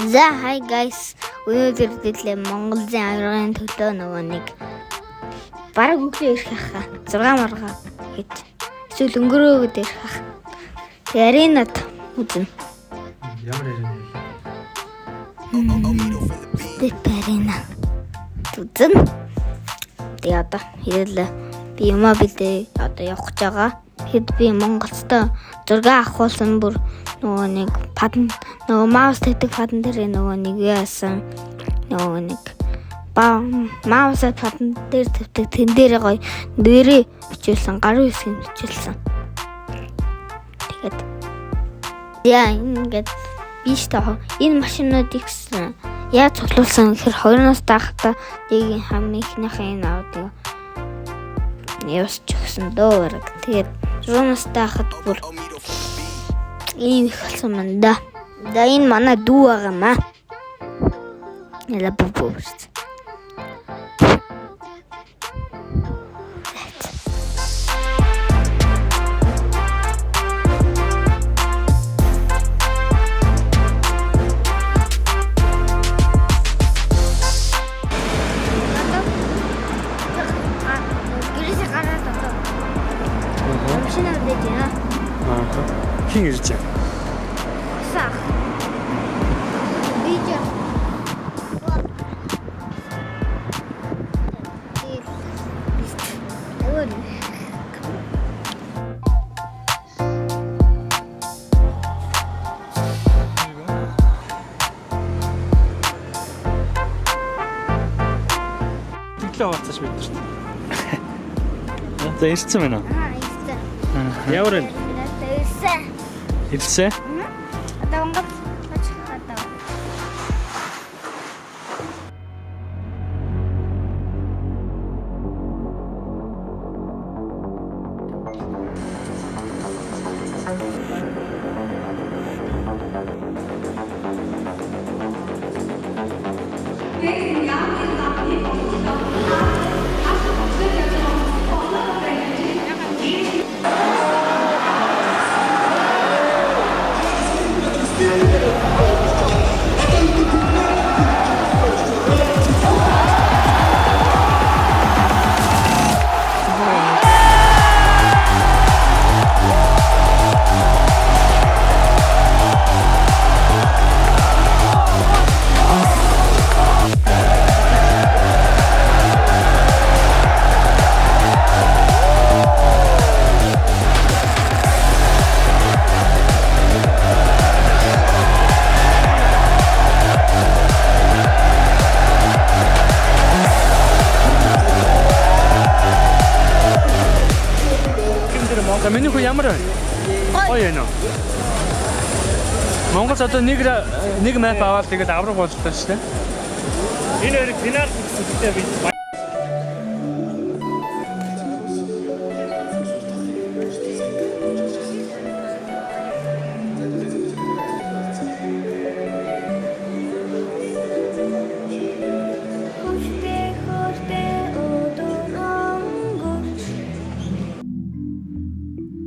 Hi guys. Өнөөдөр дэглээ Монголын авиргын төлөө нөгөө нэг бараг өглөө ирэх хаа 6 марга гэж эсвэл өнгөрөөгд ирэх хаа. Тэгээ аренад үзэн. Ямар арена вэ? Арена. Үзэн. Тэгээ одоо хэлээ би юмаа бэлдээ одоо явах гэж байгаа. Хэд би Монголцтой зураг авахулсан бүр нөгөө нэг падан нөгөө маус тэгдэг падан дээр нөгөө нэг яасан нөгөө нэг маус падан дээр тавьдаг тэн дээр гоё нэрээ бичүүлсэн гарын хэсгийг бичүүлсэн. Тэгээд яа ингээд биш таа энэ машинуудыг яаж цуглуулсан гэхээр 2 настай хата нэг хамийнхнийхээ энэ аудио явж өгсөн дөө бараг. Тэгээд 6 настай хат бүр ийм их болсон мэн да. Да энэ манай дүү байгаа маа. Яла бубурс. Хин ирж байна. Сах. Видео. Ой. Тэглээ хавцаж бид нарт. За ирсэн байна уу? Ирсэн. Ямар вэ? Ирсэн. Ирсэн? Одоо Монгол очих гадаа. Миний хүү ямар вэ? Гоё юм уу? Монгол одоо нэг мэп аваад тэгээд авраг болчихлоо шүү дээ. Энэ хоёрыг финал гэсэн үгтэй би